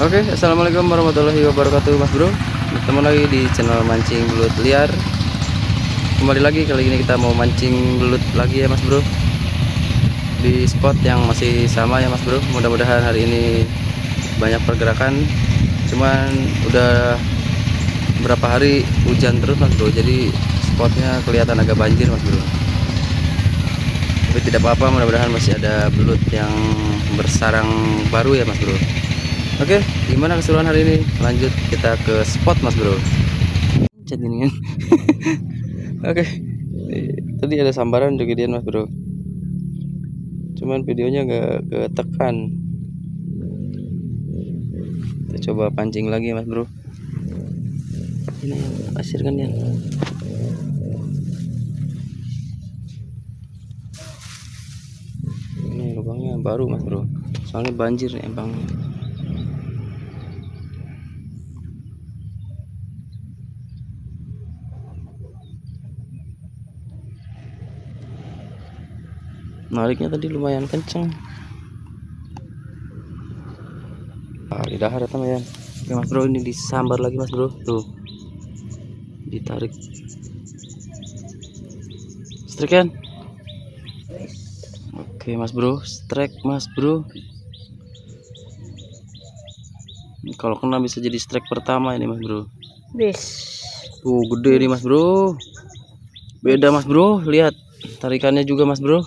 Oke, assalamualaikum warahmatullahi wabarakatuh, Mas Bro. Ketemu lagi di channel mancing belut liar. Kembali lagi, kali ini kita mau mancing belut lagi ya, Mas Bro. Di spot yang masih sama ya, Mas Bro. Mudah-mudahan hari ini banyak pergerakan. Cuman udah berapa hari hujan terus, Mas Bro. Jadi spotnya kelihatan agak banjir, Mas Bro. Tapi tidak apa-apa, mudah-mudahan masih ada belut yang bersarang baru ya, Mas Bro. Oke, gimana keseruan hari ini? Lanjut kita ke spot, Mas Bro. Chat ini kan. Oke. Tadi ada sambaran juga dia, Mas Bro. Cuman videonya nggak ketekan. Kita coba pancing lagi, Mas Bro. Ini yang pasir kan ya. Ini lubangnya baru, Mas Bro. Soalnya banjir nih empangnya. Nariknya tadi lumayan kenceng. Di dahar ya teman ya. Oke, Mas Bro, ini disambar lagi, Mas Bro. Tuh. Ditarik. Strike kan? Oke, Mas Bro, strike, Mas Bro. Kalau kena bisa jadi strike pertama ini, Mas Bro. Tuh, gede nih, Mas Bro. Beda, Mas Bro. Lihat tarikannya juga, Mas Bro.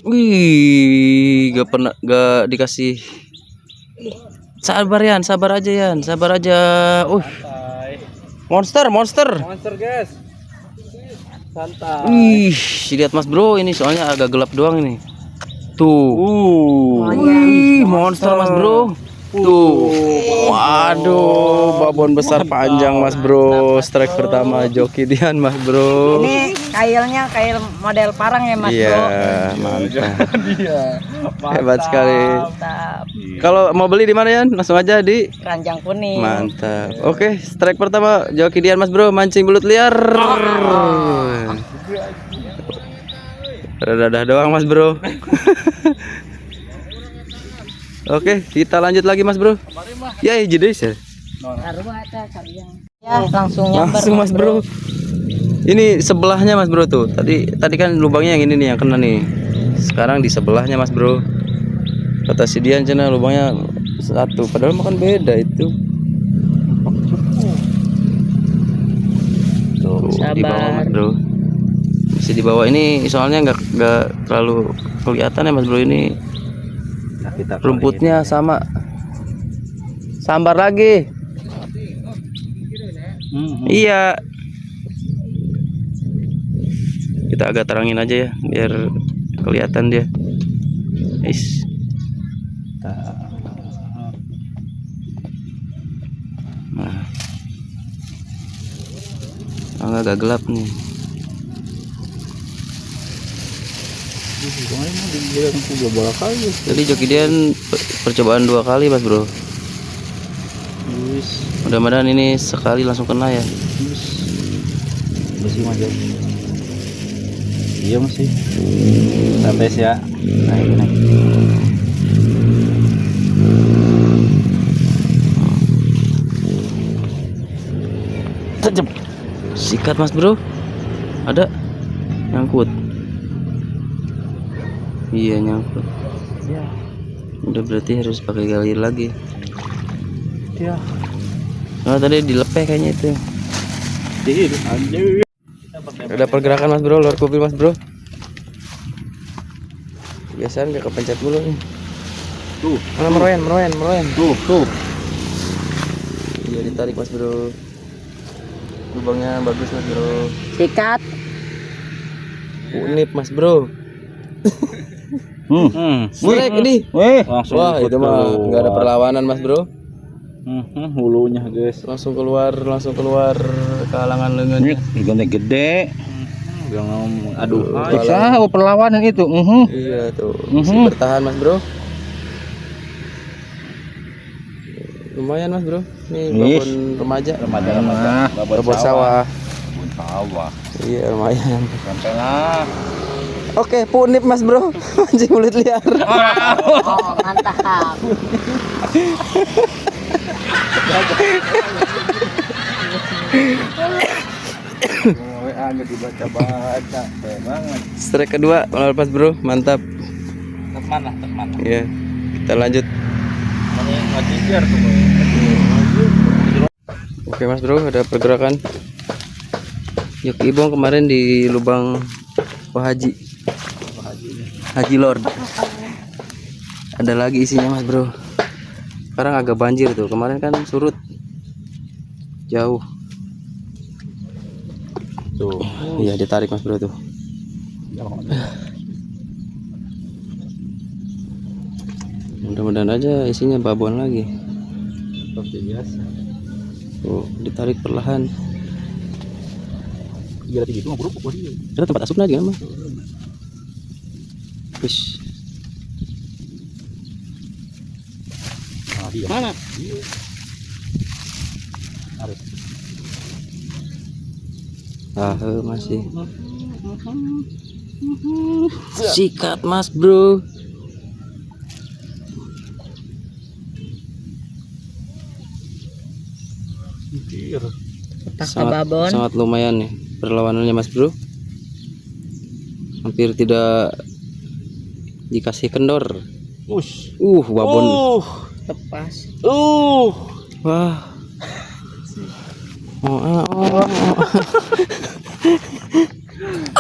Wih, gak dikasih. Sabar Yan, sabar aja Yan, sabar aja. Monster guys. Santai. Wih, lihat Mas Bro, ini soalnya agak gelap doang ini. Tuh. Wih, monster Mas Bro. Tuh. Waduh, babon besar panjang Mas Bro. Strike pertama joki Dian, Mas Bro. Ini kailnya kail model parang ya, Mas Bro. Iya, mantap. Dia. Hebat sekali. Mantap. Kalau mau beli di mana Yan? Langsung aja di Keranjang kuning. Mantap. Oke, strike pertama joki Dian, Mas Bro, mancing belut liar. Dadah doang, Mas Bro. Oke, kita lanjut lagi, Mas Bro. Ya, jadi sih. Ya, langsung nyamber, Langsung, Mas Bro. Ini sebelahnya, Mas Bro, tuh. Tadi kan lubangnya yang ini nih yang kena nih. Sekarang di sebelahnya, Mas Bro. Kata si Dian cina lubangnya satu, padahal makan beda itu. Tuh, di bawah, Mas Bro. Masih di bawah ini, soalnya nggak terlalu kelihatan ya, Mas Bro, ini. Rumputnya sama. Sambar lagi. Iya. Kita agak terangin aja ya, biar kelihatan dia. Is. Nah. Agak gelap nih. Jadi joki Dian percobaan 2 kali, Mas Bro. Mudah-mudahan ini sekali langsung kena ya. Masih aja. Iya masih. Santai ya. Naik. Tajam. Sikat, Mas Bro. Ada nyangkut. Iya, nyangkut. Ya. Udah berarti harus pakai galir lagi. Ya. Oh, tadi dilepeh kayaknya itu. Anjir. Ada pergerakan, Mas Bro, luar kupil, Mas Bro. Biasanya nggak kepencet mulu nih. Tuh. Mana meroyan. Tuh. Iya, ditarik, Mas Bro. Lubangnya bagus, Mas Bro. Sikat. Unip, Mas Bro. Strike ini. Wah, itu mah nggak ada perlawanan, Mas Bro. Hulunya, guys. Langsung keluar ke halangan lengannya. Gede. Jangan aduh. Bisa perlawanan itu. Iya tuh. Masih bertahan, Mas Bro. Lumayan, Mas Bro. Ini babon remaja. Babon Babon sawah. Babon sawah. Iya, lumayan. Sampai lah. Oke, punip mas bro. Mancing belut liar. Oh, mantap. WA nggak dibaca-baca, banget. Strike kedua melepas bro, mantap. Teman lah, teman. Ya, kita lanjut. Mana yang nggak tidur tuh? Oke mas bro, ada pergerakan. Yoki Ibong kemarin di lubang Pak Haji. Haji Lord. Ada lagi isinya mas bro. Sekarang agak banjir tuh. Kemarin kan surut jauh. Tuh. Iya ditarik mas bro tuh. Mudah-mudahan aja isinya babon lagi. Seperti biasa. Tuh ditarik perlahan. Gila tinggi itu nggak berubah dia. Ada tempat asup lagi kan mas. Wish. Nah, dia. Mana? Harus. Masih. Sikat mas bro. Tir. Sangat lumayan nih perlawanannya mas bro. Hampir tidak dikasih kendor. Ush. Babon. Lepas. Wah.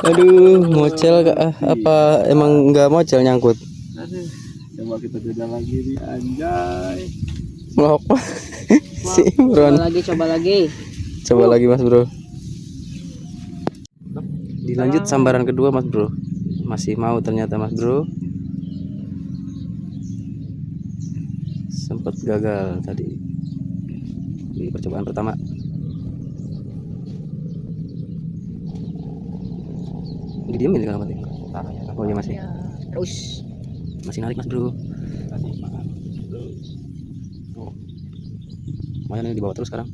Aduh, mocel apa emang nggak mocel nyangkut? Aduh. Coba kita beda lagi nih, anjay. Melok. Si Imron. Coba lagi. Coba lagi mas bro. Dilanjut sambaran kedua mas bro. Masih mau ternyata mas bro. Sempat gagal tadi di percobaan pertama. Didiemin kan mati. Oh iya masih. Terus. Masih narik mas bro. Kasih makan. Lumayan ini dibawa terus sekarang.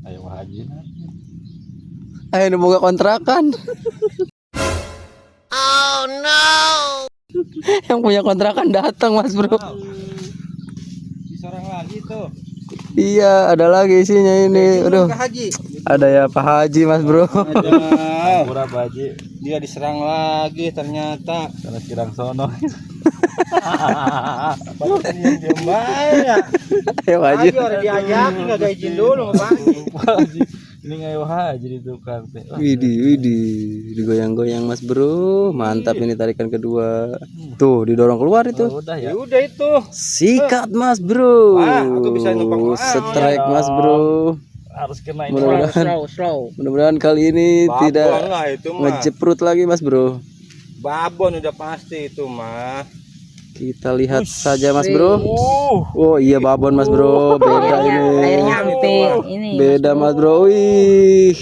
Ayo Haji. Ayo boga kontrakan. Oh no. Yang punya kontrakan datang mas bro. Disorang lagi tuh. Iya ada lagi isinya ini. Aduh. Haji. Ada ya Pak Haji mas bro. Pura Haji. Dia diserang lagi ternyata. Karena kirang sono. Diam ya. Ayo Haji. Orang diajak nggak izin dulu Haji. Ini ngayo Haji ditukar teh. Widih, digoyang-goyang mas bro. Mantap ini tarikan kedua. Tuh didorong keluar itu. Udah ya. Udah itu. Sikat mas bro. Aku bisa numpang. Strike mas bro. Harus kena ini. Slow. Mudah-mudahan kali ini tidak itu mah. ngejeprut lagi mas bro. Babon udah pasti itu mah. Kita lihat saja mas bro. Oh iya babon mas bro. Beda ini. Airnya hampir ini. Beda mas bro. Wih.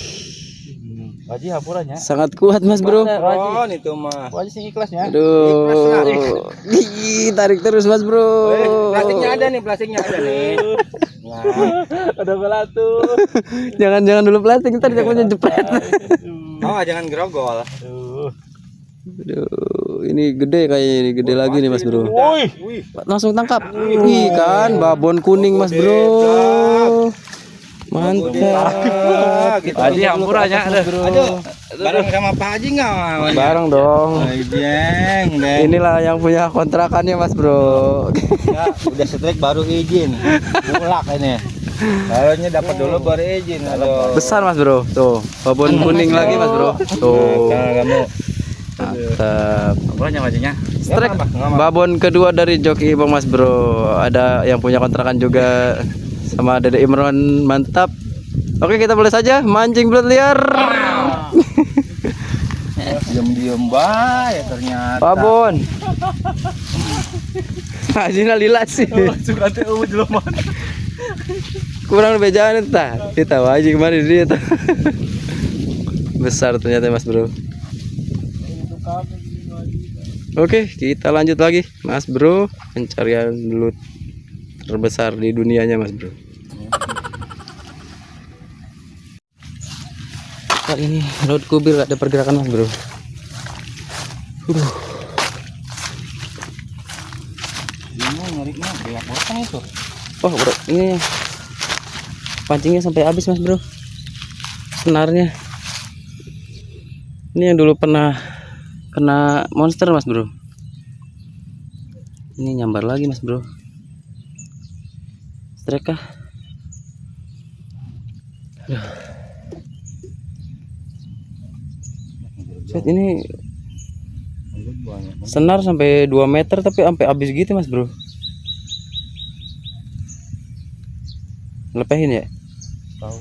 Haji hapurannya. Sangat kuat mas bro. Oh itu mah. Haji sing ikhlasnya. Aduh. Tarik terus mas bro. Plastiknya ada nih. Nah, ada belatu. Jangan dulu plastik ntar jagonya jepret. Oh jangan grogol. Aduh, ini gede kayaknya ini gede lagi nih mas bro. Wih. Langsung tangkap. Wih kan babon kuning mas bro. Mantap. Haji hampurannya ada. Aduh, bareng sama Pak Haji nggak? Bareng dong. Inilah yang punya kontrakannya mas bro. Ya, udah strike baru izin. Mulak ini. Kayaknya dapat dulu baru izin. Aduh. Besar mas bro. Tuh babon kuning lagi mas bro. Tuh. Kamu. Mantap. Hampurannya Hajinya. Strike babon kedua dari Joki Ibong mas bro. Ada yang punya kontrakan juga sama Dede Imron. Mantap. Oke kita boleh saja mancing belut liar. Diam bae ternyata. Babon. Hajina lila sih. Kurang bejaan entah. Kita wajib kemarin dia tuh. Besar ternyata mas bro. Oke kita lanjut lagi mas bro. Pencarian belut terbesar di dunianya mas bro. kali ini laut kubil ada pergerakan mas bro. Ini nyariknya banyak potong itu. Oh bro, ini pancingnya sampai habis mas bro. Senarnya ini yang dulu pernah kena monster mas bro. Ini nyambar lagi mas bro. Strike kah? Set ini senar sampai 2 meter tapi sampai habis gitu mas bro. Lepehin ya? Tahu.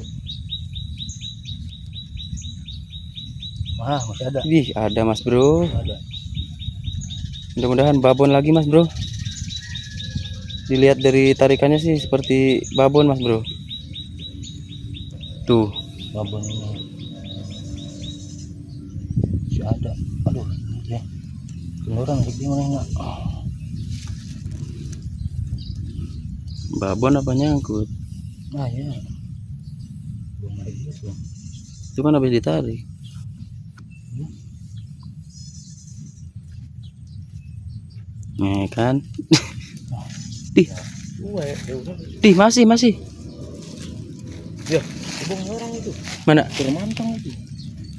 Masih ada. Ih, ada mas bro. Ada. Mudah-mudahan babon lagi mas bro. Dilihat dari tarikannya sih seperti babon mas bro. Tuh Babon ini. Masih ada. Aduh, ya. Beneran gimana enggak? babon apa nyangkut? Nah, ya. Belum ada itu. Itu kan habis ditarik. Nih kan. Dih masih. Ya, kebun orang itu. Mana? Termantang itu.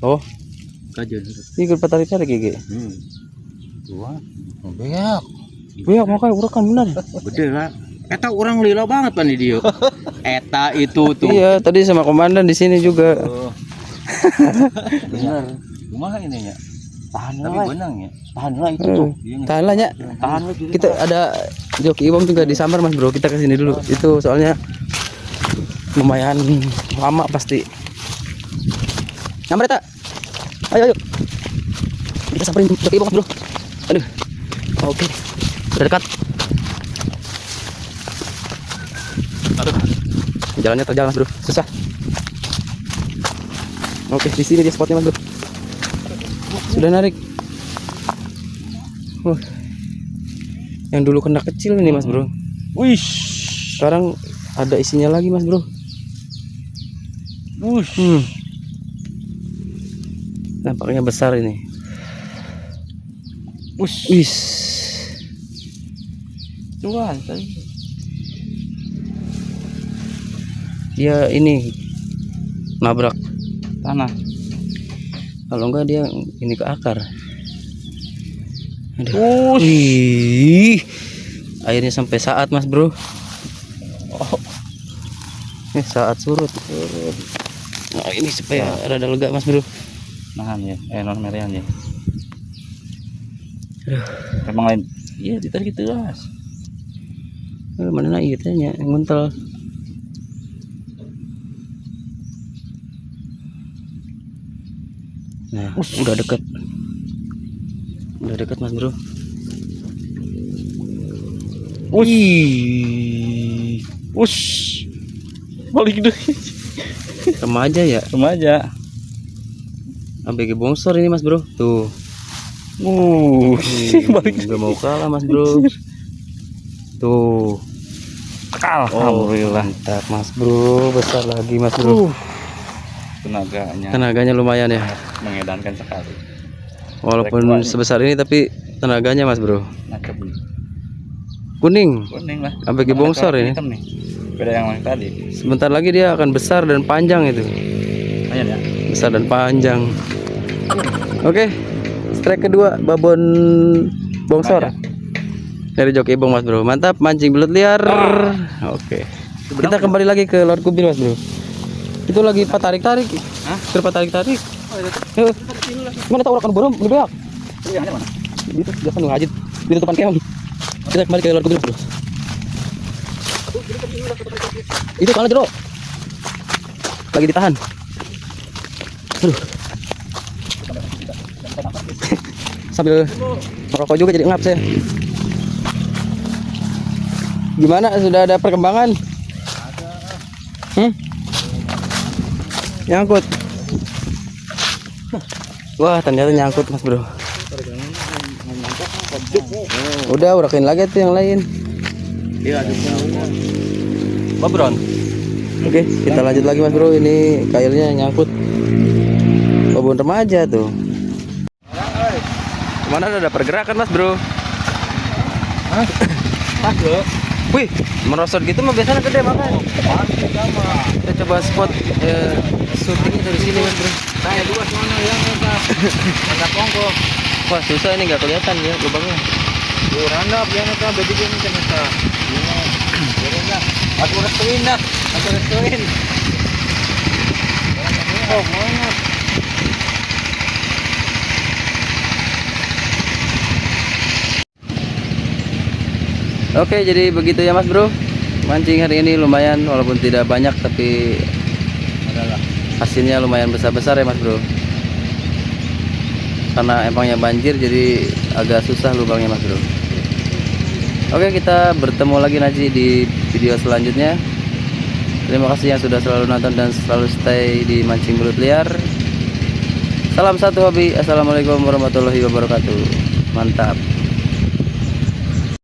Oh, Kajian. ini gue tarik gigi. Dua. Banyak. Banyak makanya urakan benar. Gede lah. Eta orang lila banget pan di dia. Eta itu tuh. Iya, tadi sama komandan di sini juga. Oh. Benar. Kumaha ini ya? Tahan Tapi lah. benang ya. Tahan lah itu tuh. Iya, Tahan lah nya. tahan lah juga. Kita ada joki Ibong juga disambar mas bro. Kita kesini dulu. Itu soalnya lumayan lama pasti. Nyamper tak? Ayo. Kita samperin joki Ibong mas bro. Aduh. Oke. Udah dekat. Aduh. Jalannya terjal mas bro. Susah. Oke, di sini dia spotnya mas bro. Sudah narik. Yang dulu kena kecil ini mas bro. Wih. Sekarang ada isinya lagi mas bro. Nampaknya besar ini. Wis. Cuan tadi. Dia ini nabrak Tanah. kalau enggak dia ini ke akar. Aduh. Wih. Airnya sampai saat mas bro. Saat surut. Nah ini supaya rada lega mas bro. Nahan ya. Non merian ya. Emang lain. Iya ditarik gitu mas. Mana iya tanya nguntel. Nah, udah dekat mas bro. Wih. Balik deh. Remaja ya. Remaja. ABG bongsor ini mas bro. Tuh. Balik. Gak mau kalah mas bro. Tuh. Alhamdulillah. Mantap mas bro. Besar lagi mas bro. Tenaganya lumayan ya. Mengedankan sekali. Walaupun sebesar ini tapi tenaganya mas bro. Kuning Kuning lah. ABG bongsor ini. Hitam nih. Beda yang lain tadi. Sebentar lagi dia akan besar dan panjang itu. Ayan ya. Besar dan panjang. Oke, strike kedua babon bongsor dari Joki Ibong mas bro. Mantap mancing belut liar. Oke, kita kembali lagi ke Lord Kubil mas bro. Itu lagi tarik. Terpa tarik. Mana tahu orang borong lebih banyak. Itu biasa ngajit di depan keong. Kita kembali ke Lord Kubil bro. Itu kalah jeruk. Lagi ditahan. Aduh. Sambil merokok juga jadi ngap saya. Gimana, sudah ada perkembangan? Nyangkut. Wah ternyata nyangkut mas bro. Udah urakin lagi tuh yang lain. Iya ada Babron. Oke kita lanjut lagi mas bro. Ini kailnya nyangkut. kebun remaja tuh. Kemana ada pergerakan mas bro? Hah? Pas lo. Wih, merosot gitu mah biasanya gede makanya. Pasti sama. Kita coba spot syutingnya dari sini mas bro. Saya luas mana yang ada? Ada pongko. Wah susah ini nggak kelihatan ya lubangnya. Tuh randap yang ada baju ini ternyata. Ini. Biarin lah. Aku restuin dah. Aku restuin. Oh mana? Oke, jadi begitu ya mas bro. Mancing hari ini lumayan walaupun tidak banyak tapi Adalah. hasilnya lumayan besar-besar ya mas bro. Karena empangnya banjir jadi agak susah lubangnya mas bro. Oke, kita bertemu lagi nanti di video selanjutnya. Terima kasih yang sudah selalu nonton dan selalu stay di Mancing Belut Liar. Salam satu hobi. Assalamualaikum warahmatullahi wabarakatuh. Mantap.